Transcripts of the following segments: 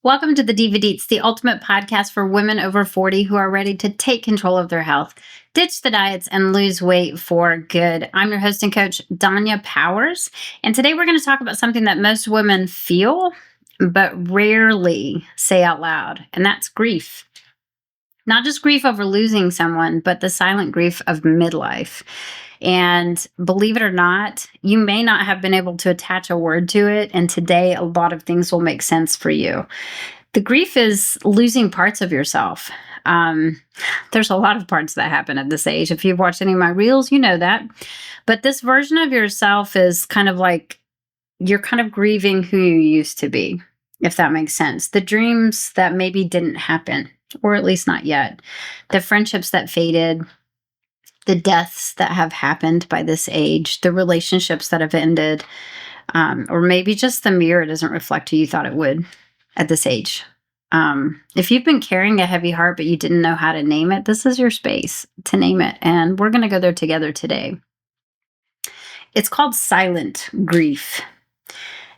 Welcome to the DVD. The ultimate podcast for women over 40 who are ready to take control of their health, ditch the diets, and lose weight for good. I'm your host and coach, Danya Powers. And today we're going to talk about something that most women feel, but rarely say out loud, and that's grief. Not just grief over losing someone, but the silent grief of midlife. And believe it or not, you may not have been able to attach a word to it. And today, a lot of things will make sense for you. The grief is losing parts of yourself. There's a lot of parts that happen at this age. If you've watched any of my reels, you know that. But this version of yourself is kind of like you're kind of grieving who you used to be, if that makes sense. The dreams that maybe didn't happen, or at least not yet. The friendships that faded, the deaths that have happened by this age, the relationships that have ended, or maybe just the mirror doesn't reflect who you thought it would at this age. If you've been carrying a heavy heart, but you didn't know how to name it, this is your space to name it. And we're going to go there together today. It's called silent grief.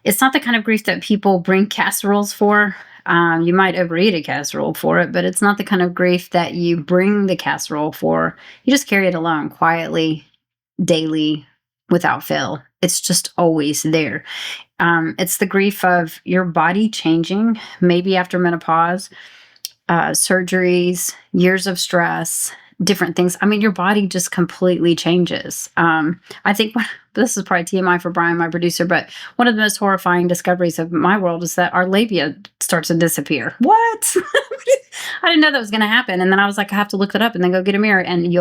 It's not the kind of grief that people bring casseroles for. You might overeat a casserole for it, but it's not the kind of grief that you bring the casserole for. You just carry it alone, quietly, daily, without fail. It's just always there. It's the grief of your body changing, maybe after menopause, surgeries, years of stress, different things. I mean, your body just completely changes. I think this is probably TMI for Brian, my producer, but one of the most horrifying discoveries of my world is that our labia starts to disappear. What? I didn't know that was going to happen. And then I was like, I have to look it up and then go get a mirror and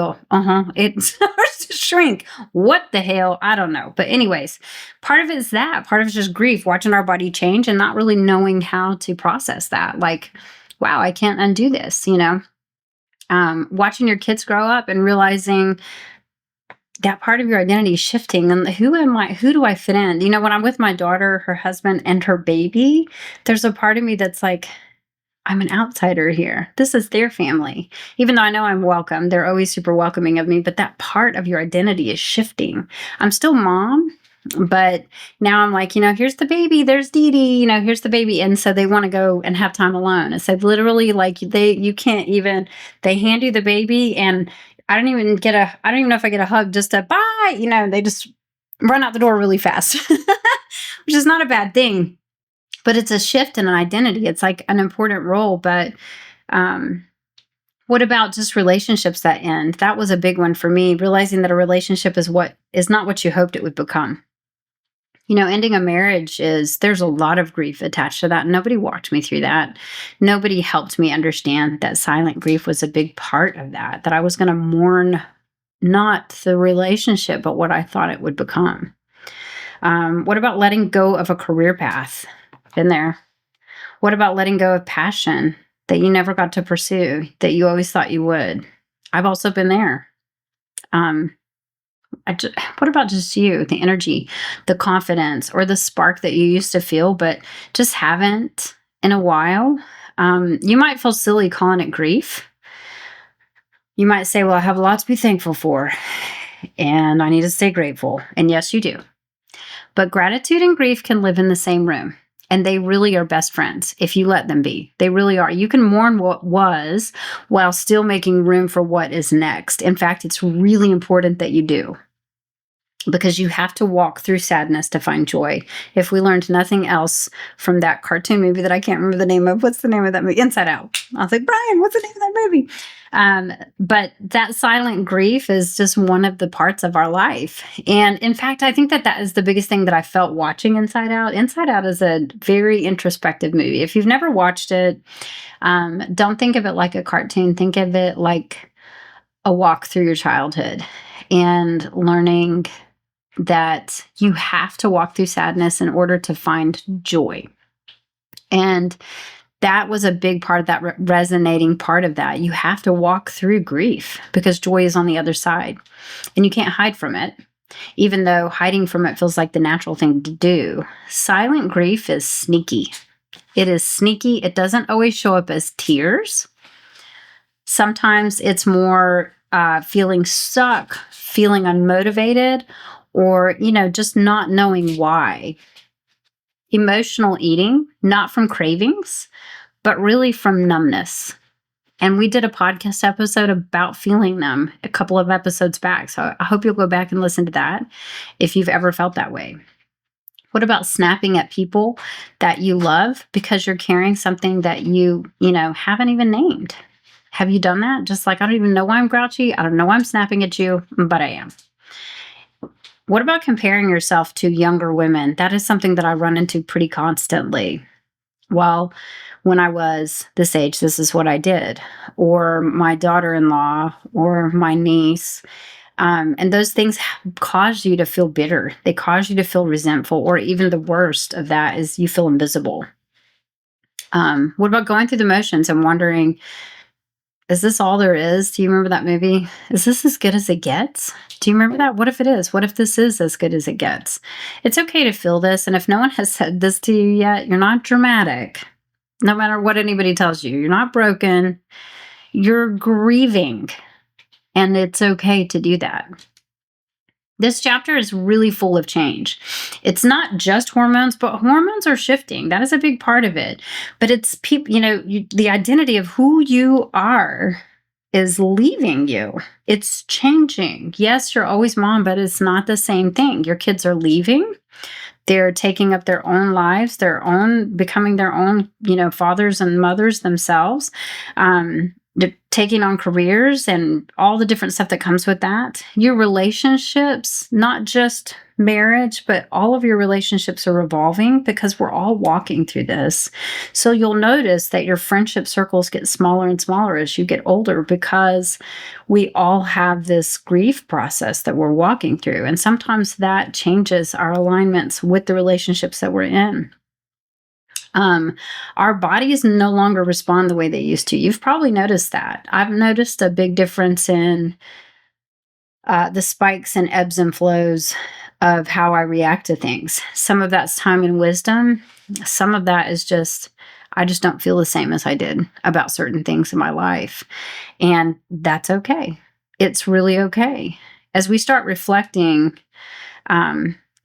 it starts to shrink. What the hell? I don't know. But anyways, part of it is that. Part of it is just grief, watching our body change and not really knowing how to process that. Like, wow, I can't undo this, watching your kids grow up and realizing that part of your identity is shifting and who am I? Who do I fit in? When I'm with my daughter, her husband, and her baby, there's a part of me that's like, I'm an outsider here. This is their family. Even though I know I'm welcome, they're always super welcoming of me, but that part of your identity is shifting. I'm still mom, but now I'm like, here's the baby, there's Dee Dee, here's the baby. And so they want to go and have time alone. And so literally you can't even, they hand you the baby and I don't even know if I get a hug, just a bye, they just run out the door really fast, which is not a bad thing, but it's a shift in an identity. It's like an important role. But, what about just relationships that end? That was a big one for me, realizing that a relationship is not what you hoped it would become. Ending a marriage there's a lot of grief attached to that. Nobody walked me through that. Nobody helped me understand that silent grief was a big part of that I was going to mourn not the relationship, but what I thought it would become. What about letting go of a career path? Been there. What about letting go of passion that you never got to pursue, that you always thought you would? I've also been there. What about just you, the energy, the confidence, or the spark that you used to feel, but just haven't in a while? You might feel silly calling it grief. You might say, well, I have a lot to be thankful for, and I need to stay grateful. And yes, you do. But gratitude and grief can live in the same room. And they really are best friends if you let them be. They really are. You can mourn what was while still making room for what is next. In fact, it's really important that you do, because you have to walk through sadness to find joy. If we learned nothing else from that cartoon movie that I can't remember the name of, what's the name of that movie? Inside Out. I was like, Brian, what's the name of that movie? But that silent grief is just one of the parts of our life. And in fact, I think that is the biggest thing that I felt watching Inside Out. Inside Out is a very introspective movie. If you've never watched it, don't think of it like a cartoon. Think of it like a walk through your childhood and learning that you have to walk through sadness in order to find joy. And that was a big part of that resonating part of that. You have to walk through grief because joy is on the other side and you can't hide from it, even though hiding from it feels like the natural thing to do. Silent grief is sneaky. It is sneaky. It doesn't always show up as tears. Sometimes it's more feeling stuck, feeling unmotivated, or, just not knowing why. emotional eating, not from cravings, but really from numbness. And we did a podcast episode about feeling numb a couple of episodes back. So I hope you'll go back and listen to that if you've ever felt that way. What about snapping at people that you love because you're carrying something that you haven't even named? Have you done that? Just like, I don't even know why I'm grouchy. I don't know why I'm snapping at you, but I am. What about comparing yourself to younger women? That is something that I run into pretty constantly. Well, when I was this age, this is what I did. Or my daughter-in-law or my niece. And those things cause you to feel bitter. They cause you to feel resentful, or even the worst of that is you feel invisible. What about going through the motions and wondering, is this all there is? Do you remember that movie? Is this as good as it gets? Do you remember that? What if it is? What if this is as good as it gets? It's okay to feel this. And if no one has said this to you yet, you're not dramatic. No matter what anybody tells you, you're not broken. You're grieving. And it's okay to do that. This chapter is really full of change. It's not just hormones, but hormones are shifting. That is a big part of it. But it's people, the identity of who you are is leaving you. It's changing. Yes, you're always mom, but it's not the same thing. Your kids are leaving. They're taking up their own lives, becoming their own, fathers and mothers themselves. Taking on careers and all the different stuff that comes with that. Your relationships, not just marriage, but all of your relationships are evolving because we're all walking through this. So you'll notice that your friendship circles get smaller and smaller as you get older because we all have this grief process that we're walking through. And sometimes that changes our alignments with the relationships that we're in. Our bodies no longer respond the way they used to. You've probably noticed that. I've noticed a big difference in the spikes and ebbs and flows of how I react to things. Some of that's time and wisdom. Some of that is just, I just don't feel the same as I did about certain things in my life. And that's okay. It's really okay. As we start reflecting,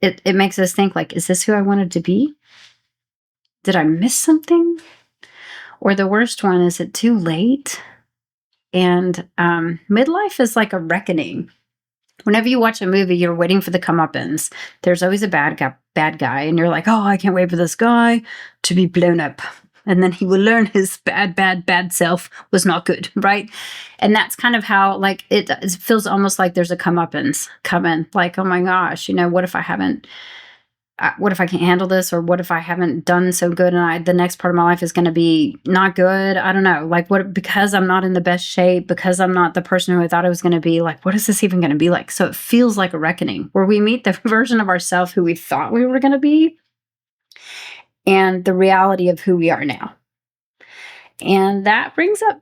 it makes us think like, is this who I wanted to be? Did I miss something? Or the worst one, is it too late? And midlife is like a reckoning. Whenever you watch a movie, you're waiting for the comeuppance. There's always a bad guy, and you're like, oh, I can't wait for this guy to be blown up. And then he will learn his bad self was not good, right? And that's kind of how, like, it feels almost like there's a comeuppance coming. Like, oh my gosh, what if I haven't... what if I can't handle this? Or what if I haven't done so good and the next part of my life is going to be not good? I don't know. Like, because I'm not in the best shape, because I'm not the person who I thought I was going to be, like, what is this even going to be like? So it feels like a reckoning where we meet the version of ourselves who we thought we were going to be and the reality of who we are now. And that brings up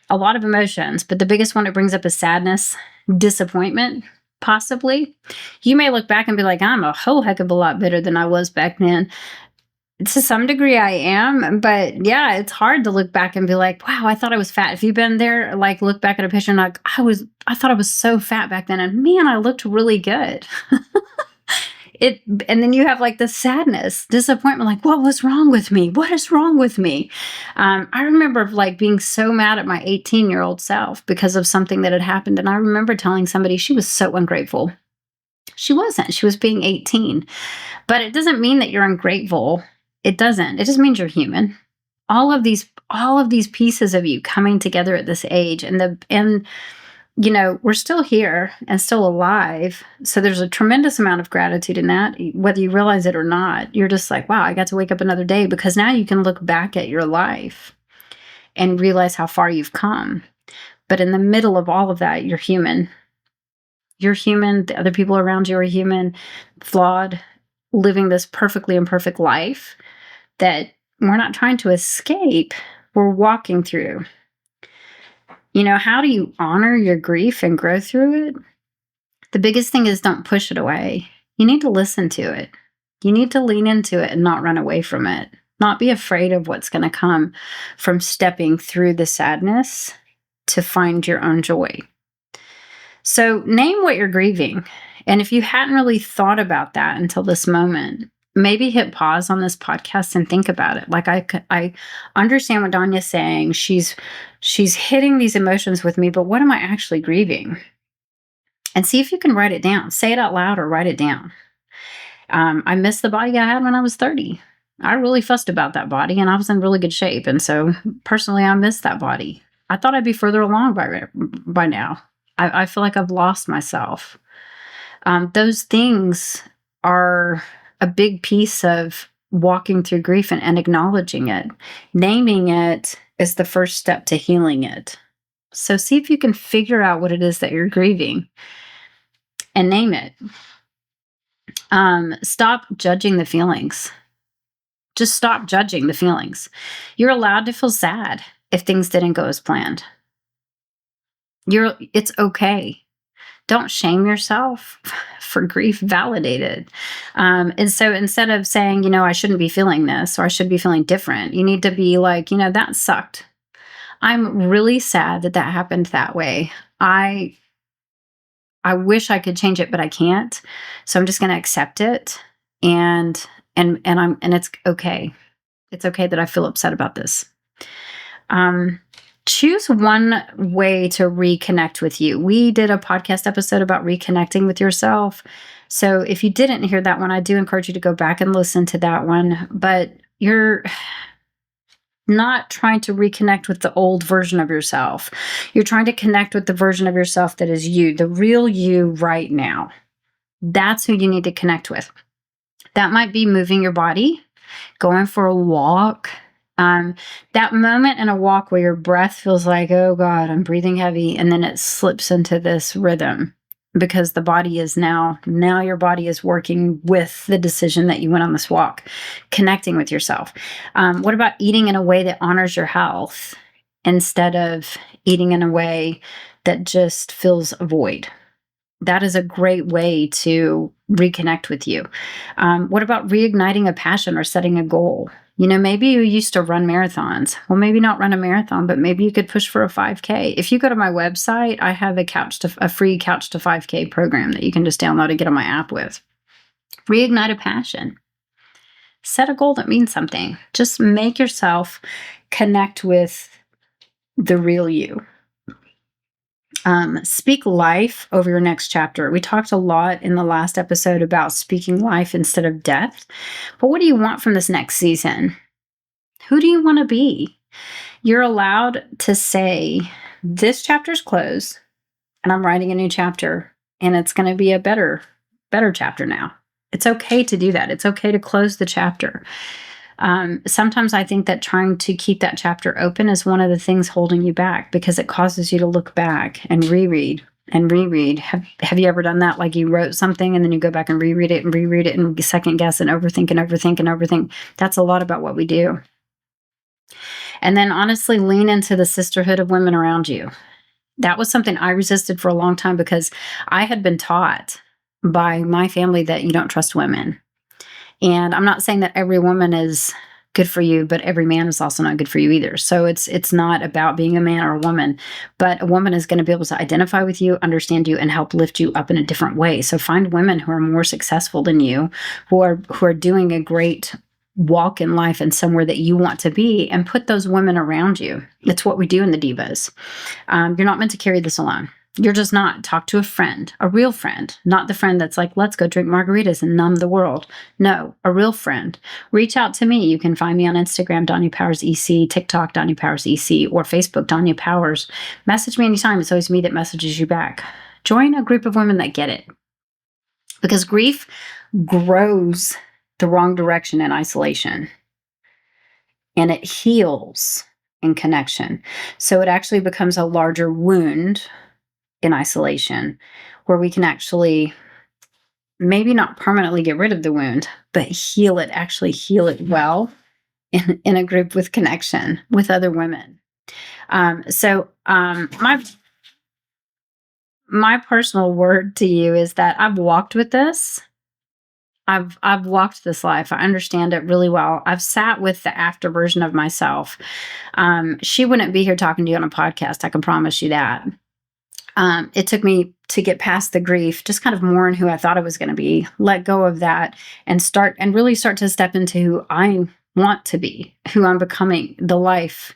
a lot of emotions, but the biggest one it brings up is sadness, disappointment. Possibly. You may look back and be like, I'm a whole heck of a lot better than I was back then. To some degree I am, but yeah, it's hard to look back and be like, wow, I thought I was fat. If you've been there, like look back at a picture and like, I thought I was so fat back then and man, I looked really good. And then you have like the sadness, disappointment, like, what was wrong with me? What is wrong with me? I remember like being so mad at my 18-year-old self because of something that had happened. And I remember telling somebody she was so ungrateful. She wasn't. She was being 18. But it doesn't mean that you're ungrateful. It doesn't. It just means you're human. All of these pieces of you coming together at this age and we're still here and still alive. So there's a tremendous amount of gratitude in that, whether you realize it or not. You're just like, wow, I got to wake up another day because now you can look back at your life and realize how far you've come. But in the middle of all of that, you're human. You're human. The other people around you are human, flawed, living this perfectly imperfect life that we're not trying to escape. We're walking through. How do you honor your grief and grow through it? The biggest thing is don't push it away. You need to listen to it. You need to lean into it and not run away from it. Not be afraid of what's going to come from stepping through the sadness to find your own joy. So name what you're grieving. And if you hadn't really thought about that until this moment, maybe hit pause on this podcast and think about it. Like I understand what Danya's saying. She's hitting these emotions with me, but what am I actually grieving? And see if you can write it down. Say it out loud or write it down. I miss the body I had when I was 30. I really fussed about that body and I was in really good shape. And so personally, I miss that body. I thought I'd be further along by now. I feel like I've lost myself. Those things are a big piece of walking through grief and acknowledging it. Naming it is the first step to healing it. So see if you can figure out what it is that you're grieving and name it. Stop judging the feelings. Just stop judging the feelings. You're allowed to feel sad if things didn't go as planned. It's okay. Don't shame yourself for grief. Validate it. And so instead of saying, I shouldn't be feeling this or I should be feeling different, you need to be like, that sucked. I'm really sad that happened that way. I wish I could change it, but I can't. So I'm just going to accept it. And it's okay. It's okay that I feel upset about this. Choose one way to reconnect with you. We did a podcast episode about reconnecting with yourself. So if you didn't hear that one, I do encourage you to go back and listen to that one. But you're not trying to reconnect with the old version of yourself. You're trying to connect with the version of yourself that is you, the real you right now. That's who you need to connect with. That might be moving your body, going for a walk. That moment in a walk where your breath feels like, oh God, I'm breathing heavy. And then it slips into this rhythm because the body is now your body is working with the decision that you went on this walk, connecting with yourself. What about eating in a way that honors your health instead of eating in a way that just fills a void? That is a great way to reconnect with you. What about reigniting a passion or setting a goal? Maybe you used to run marathons. Well, maybe not run a marathon, but maybe you could push for a 5K. If you go to my website, I have a free Couch to 5K program that you can just download and get on my app with. Reignite a passion. Set a goal that means something. Just make yourself connect with the real you. Speak life over your next chapter. We talked a lot in the last episode about speaking life instead of death. But what do you want from this next season? Who do you want to be? You're allowed to say, this chapter's closed and I'm writing a new chapter and it's going to be a better chapter now. It's okay to do that. It's okay to close the chapter. Sometimes I think that trying to keep that chapter open is one of the things holding you back because it causes you to look back and reread and reread. Have you ever done that? Like you wrote something and then you go back and reread it and second guess and overthink. That's a lot about what we do. And then honestly, lean into the sisterhood of women around you. That was something I resisted for a long time because I had been taught by my family that you don't trust women. And I'm not saying that every woman is good for you, but every man is also not good for you either. So it's not about being a man or a woman, but a woman is going to be able to identify with you, understand you, and help lift you up in a different way. So find women who are more successful than you, who are doing a great walk in life and somewhere that you want to be, and put those women around you. It's what we do in the Divas. You're not meant to carry this alone. You're just not. Talk to a friend, a real friend, not the friend that's like, let's go drink margaritas and numb the world. No, a real friend. Reach out to me. You can find me on Instagram, Danya Powers EC, TikTok, Danya Powers EC, or Facebook, Danya Powers. Message me anytime. It's always me that messages you back. Join a group of women that get it. Because grief grows the wrong direction in isolation. And it heals in connection. So it actually becomes a larger wound in isolation, where we can actually maybe not permanently get rid of the wound, but actually heal it well in a group with connection with other women. My personal word to you is that I've walked with this. I've walked this life. I understand it really well. I've sat with the after version of myself. She wouldn't be here talking to you on a podcast. I can promise you that. It took me to get past the grief, just kind of mourn who I thought I was going to be, let go of that, and really start to step into who I want to be, who I'm becoming, the life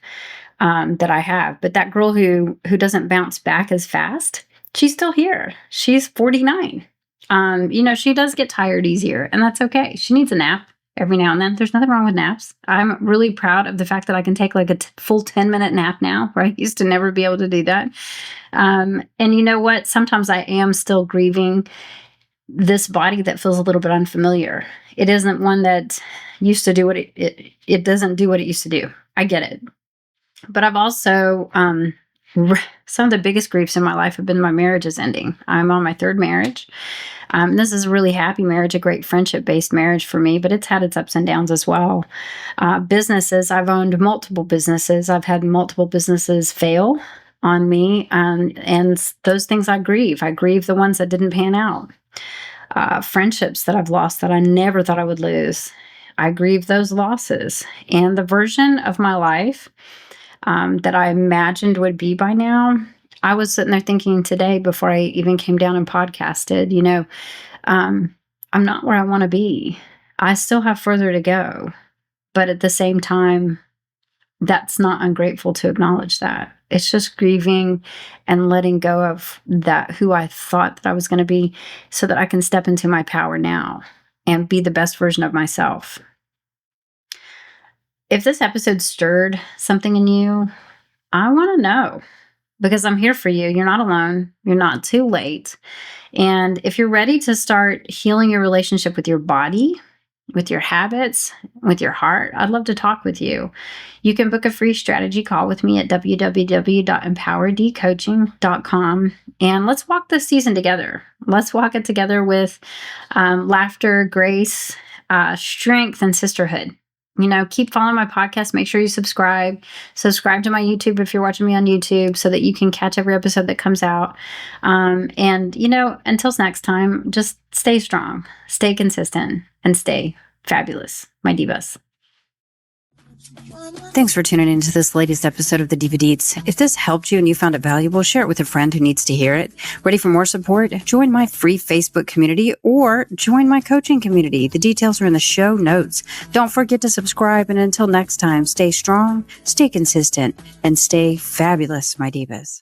that I have. But that girl who doesn't bounce back as fast, she's still here. She's 49. She does get tired easier, and that's okay. She needs a nap every now and then. There's nothing wrong with naps. I'm really proud of the fact that I can take like a full 10-minute nap now, where I used to never be able to do that. And you know what? Sometimes I am still grieving this body that feels a little bit unfamiliar. It isn't one that used to do what it doesn't do what it used to do. I get it. But I've also, some of the biggest griefs in my life have been my marriage is ending. I'm on my third marriage. This is a really happy marriage, a great friendship-based marriage for me, but it's had its ups and downs as well. Businesses, I've owned multiple businesses. I've had multiple businesses fail on me, and those things I grieve. I grieve the ones that didn't pan out. Friendships that I've lost that I never thought I would lose. I grieve those losses. And the version of my life that I imagined would be by now, I was sitting there thinking today before I even came down and podcasted, I'm not where I want to be. I still have further to go. But at the same time, that's not ungrateful to acknowledge that. It's just grieving and letting go of that, who I thought that I was going to be, so that I can step into my power now and be the best version of myself. If this episode stirred something in you, I want to know, because I'm here for you. You're not alone. You're not too late. And if you're ready to start healing your relationship with your body, with your habits, with your heart, I'd love to talk with you. You can book a free strategy call with me at www.empowerdcoaching.com. And let's walk this season together. Let's walk it together with laughter, grace, strength, and sisterhood. Keep following my podcast. Make sure you subscribe. Subscribe to my YouTube if you're watching me on YouTube, so that you can catch every episode that comes out. Until next time, just stay strong, stay consistent, and stay fabulous, my divas. Thanks for tuning into this latest episode of the Diva Deets. If this helped you and you found it valuable, share it with a friend who needs to hear it. Ready for more support? Join my free Facebook community or join my coaching community. The details are in the show notes. Don't forget to subscribe, and until next time, stay strong, stay consistent, and stay fabulous, my divas.